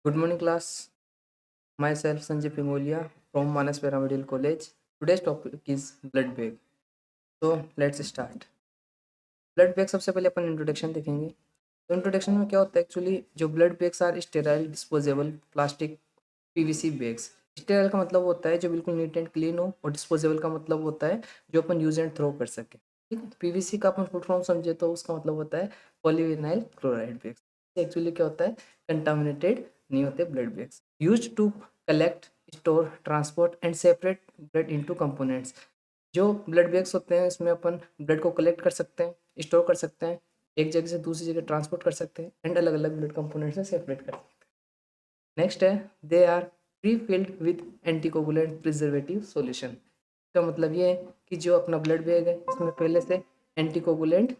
Good morning, class. Myself Sanjay Pingolia from Manas Paramedical College. Today's topic is blood bag. So let's start. Blood bag सबसे पहले अपन introduction देखेंगे। तो introduction में क्या होता है एक्चुअली जो blood bags are sterile disposable plastic PVC bags. Sterile का मतलब होता है जो बिल्कुल नीट एंड क्लीन हो और डिस्पोजेबल का मतलब होता है जो अपन यूज एंड थ्रो कर सके। ठीक है, पीवीसी का अपन फुल फॉर्म समझे तो उसका मतलब होता है पॉलीविनाइल क्लोराइड बैग्स। एक्चुअली क्या होता है कंटामिनेटेड नहीं होते blood bags used to collect store transport and separate blood into components. जो ब्लड बैग्स होते हैं इसमें अपन ब्लड को कलेक्ट कर सकते हैं, स्टोर कर सकते हैं, एक जगह से दूसरी जगह ट्रांसपोर्ट कर सकते हैं एंड अलग अलग ब्लड कंपोनेंट्स में सेपरेट कर सकते हैं। नेक्स्ट है they are prefilled with anticoagulant preservative solution. इसका मतलब ये है कि जो अपना ब्लड बैग है इसमें पहले से एंटीकोगुलेंट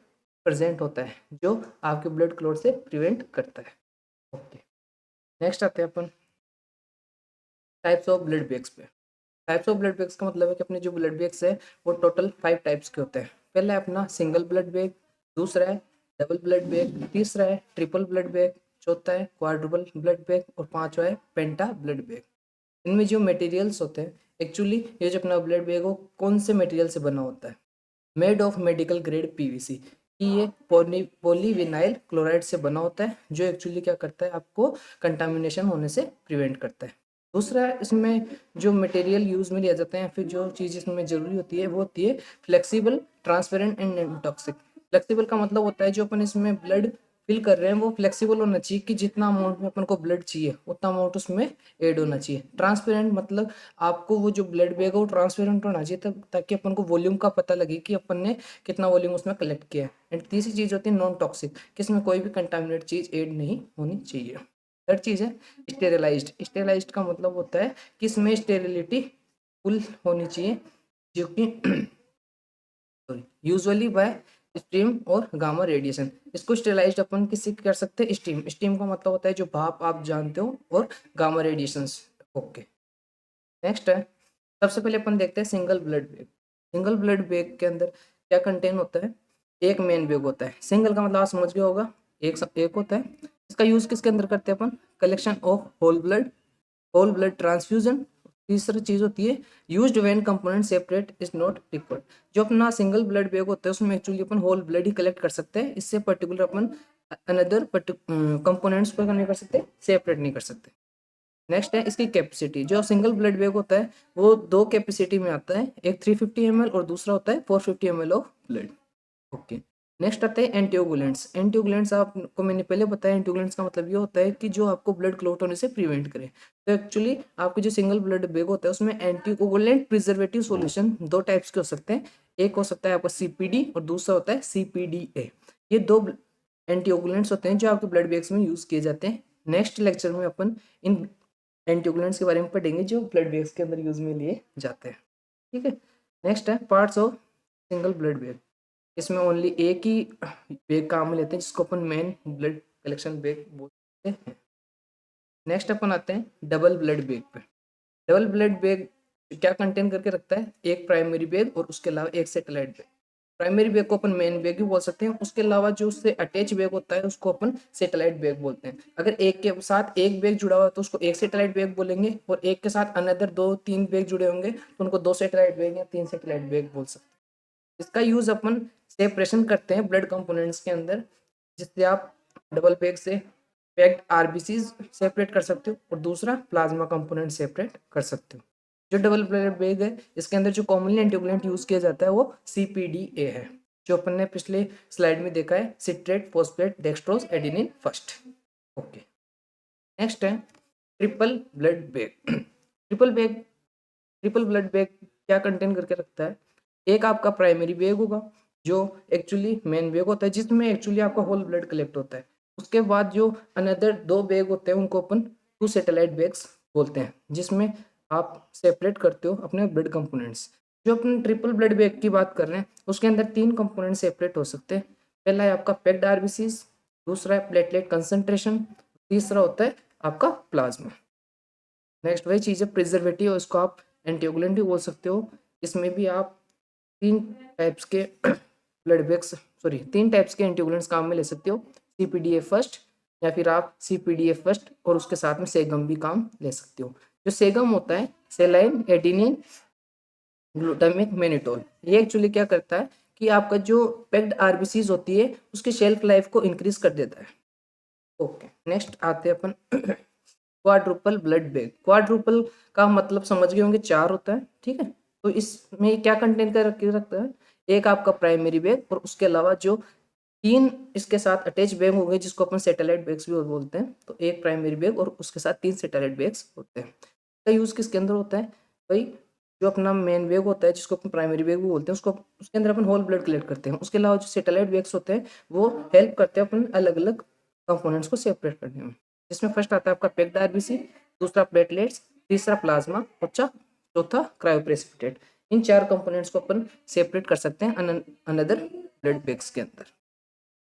प्रेजेंट होता है जो आपके ब्लड क्लॉट से प्रिवेंट करता है। ओके, नेक्स्ट आते हैं अपन टाइप्स ऑफ ब्लड बैग्स पे। टाइप्स ऑफ ब्लड बैग्स का मतलब है कि अपने जो ब्लड बैग्स है वो टोटल 5 टाइप्स के होते हैं। पहला है अपना सिंगल ब्लड बैग, दूसरा है डबल ब्लड बैग, तीसरा है ट्रिपल ब्लड बैग, चौथा है क्वाड्रुपल ब्लड बैग और पांचवा है पेंटा ब्लड बैग। इनमें जो मटेरियल्स होते हैं एक्चुअली ये जो अपना ब्लड बैग हो कौन से मटेरियल से बना होता है, made of medical grade PVC कि ये पॉलीविनाइल क्लोराइड से बना होता है जो एक्चुअली क्या करता है आपको कंटामिनेशन होने से प्रिवेंट करता है। दूसरा इसमें जो मटेरियल यूज में लिया जाता है या फिर जो चीज़ इसमें जरूरी होती है वो होती है flexible transparent and non toxic. Flexible का मतलब होता है जो अपन इसमें ब्लड फिल कर रहे हैं वो फ्लेक्सिबल होना चाहिए कि जितना अमाउंट में अपन को ब्लड चाहिए उतना अमाउंट उसमें ऐड होना चाहिए। ट्रांसपेरेंट मतलब आपको वो जो ब्लड बैग है वो ट्रांसपेरेंट होना चाहिए तब ताकि अपन को वॉल्यूम का पता लगे कि अपन ने कितना वॉल्यूम उसमें कलेक्ट किया है। एंड तीसरी चीज़ होती है नॉन टॉक्सिक कि इसमें कोई भी कंटामिनेट चीज़ ऐड नहीं होनी चाहिए। थर्ड चीज़ है स्टेरिलाइज्ड। स्टेरिलाइज्ड का मतलब होता है कि इसमें स्टेरिलिटी फुल होनी चाहिए जो कि यूजुअली बाय स्टीम और गामा रेडिएशन। इसको स्टेलाइज्ड अपन किससे कर सकते हैं, स्टीम। स्टीम का मतलब होता है जो भाप आप जानते हो और गामा रेडिएशन। ओके, नेक्स्ट है सबसे पहले अपन देखते हैं single blood bag. Single blood bag के अंदर क्या कंटेन होता है, एक मेन बैग होता है। सिंगल का मतलब आप समझ गए होगा एक होता है। इसका यूज किसके अंदर करते हैं अपन, collection of whole blood transfusion. तीसरी चीज होती है used when component separate is not required. जो अपना सिंगल ब्लड बैग होता है उसमें एक्चुअली अपन होल ब्लड ही कलेक्ट कर सकते हैं, इससे पर्टिकुलर अपन अनदर कंपोनेंट्स को नहीं कर सकते, सेपरेट नहीं कर सकते। नेक्स्ट है इसकी कैपेसिटी। जो सिंगल ब्लड बैग होता है वो दो कैपेसिटी में आता है, एक 350 ml और दूसरा होता है 450 ml of blood. Okay, next आते हैं एंटीओगुलेंट्स। एंटीओगुलेंट्स आपको मैंने पहले बताया, एंटीओगुलेंट्स का मतलब ये होता है कि जो आपको ब्लड क्लॉट होने से प्रिवेंट करे। तो एक्चुअली आपके जो सिंगल ब्लड बैग होता है उसमें एंटीओगुलेंट प्रिजर्वेटिव सॉल्यूशन दो टाइप्स के हो सकते हैं। एक हो सकता है आपका सीपीडी और दूसरा होता है सीपीडीए। ये दो एंटीओगुलेंट्स होते हैं जो आपके ब्लड बैग्स में यूज किए जाते हैं। नेक्स्ट लेक्चर में अपन इन एंटीओगुलेंट्स के बारे में पढ़ेंगे जो ब्लड बैग्स के अंदर यूज में लिए जाते हैं। ठीक है, नेक्स्ट है parts of single blood bag. इसमें ओनली एक ही बैग काम में लेते हैं जिसको अपन मेन ब्लड कलेक्शन बैग बोलते हैं। नेक्स्ट अपन आते हैं डबल ब्लड बैग पे। डबल ब्लड बैग क्या कंटेन करके रखता है, एक प्राइमरी बैग और उसके अलावा एक सैटेलाइट बैग। प्राइमरी बैग को अपन मेन बैग भी बोल सकते हैं, उसके अलावा जो उससे अटैच बैग होता है उसको अपन सैटेलाइट बैग बोलते हैं। अगर एक के साथ एक बैग जुड़ा हुआ है तो उसको एक सैटेलाइट बैग बोलेंगे और एक के साथ अनदर दो तीन बैग जुड़े होंगे तो उनको दो सैटेलाइट बैग या तीन सैटेलाइट बैग बोल सकते हैं। इसका यूज अपन सेपरेशन करते हैं ब्लड कंपोनेंट्स के अंदर, जिससे आप डबल बैग से पैक्ड आरबीसीज सेपरेट कर सकते हो और दूसरा प्लाज्मा कंपोनेंट सेपरेट कर सकते हो। जो डबल ब्लड बैग है इसके अंदर जो कॉमनली एंटीकोगुलेंट यूज किया जाता है वो सीपीडीए है, जो अपन ने पिछले स्लाइड में देखा है, citrate phosphate dextrose adenine first. Okay, next है triple blood bag. Triple blood bag क्या कंटेन करके रखता है, एक आपका प्राइमरी बैग होगा जो एक्चुअली मेन बैग होता है जिसमें एक्चुअली आपका होल ब्लड कलेक्ट होता है। उसके बाद जो अनदर दो बैग होते हैं उनको अपन टू सैटेलाइट बैग्स बोलते हैं जिसमें आप सेपरेट करते हो अपने ब्लड कंपोनेंट्स। जो अपन ट्रिपल ब्लड बैग की बात कर रहे हैं उसके अंदर तीन कंपोनेंट सेपरेट हो सकते हैं। पहला है आपका पैक्ड आरबीसीज, दूसरा है प्लेटलेट कंसंट्रेशन, तीसरा होता है आपका प्लाज्मा। नेक्स्ट वही चीज़ है प्रिजर्वेटिव, उसको आप एंटीकोगुलेंट भी बोल सकते हो। इसमें भी आप तीन टाइप्स के ब्लड बैग्स, सॉरी तीन टाइप्स के एंटीकोगुलेंट्स काम में ले सकते हो, सीपीडीए फर्स्ट, या फिर आप CPDA फर्स्ट और उसके साथ में सेगम भी काम ले सकते हो। जो सेगम होता है सेलाइन एडिनिन ग्लूटामिक मैनिटोल, ये एक्चुअली क्या करता है कि आपका जो पैक्ड आरबीसीज होती है उसकी शेल्फ लाइफ को इंक्रीज कर देता है। ओके, नेक्स्ट आते हैं अपन क्वाड्रुपल ब्लड बैग। क्वाड्रुपल का मतलब समझ गए होंगे, 4 होता है, ठीक है। तो इसमें क्या कंटेन कर रखता है, एक आपका प्राइमरी बैग और उसके अलावा जो 3 इसके साथ अटैच बैग हो गए जिसको अपन सैटेलाइट बैग्स भी बोलते हैं। तो एक प्राइमरी बैग और उसके साथ 3 सैटेलाइट बैग्स होते हैं। इसका यूज़ किसके अंदर होता है भाई, जो अपना मेन बैग होता है जिसको अपन प्राइमरी बैग भी बोलते हैं, उसको उसके अंदर अपन होल ब्लड कलेक्ट करते हैं। उसके अलावा जो सैटेलाइट बैग्स होते हैं वो हेल्प करते हैं अपन अलग अलग कंपोनेंट्स को सेपरेट करने में। जिसमें फर्स्ट आता है आपका पैक्ड आरबीसी, दूसरा प्लेटलेट्स, तीसरा प्लाज्मा और चौथा क्रायोप्रेसिपिटेट। इन 4 कंपोनेंट्स को अपन सेपरेट कर सकते हैं अनदर ब्लड बैग्स के अंदर।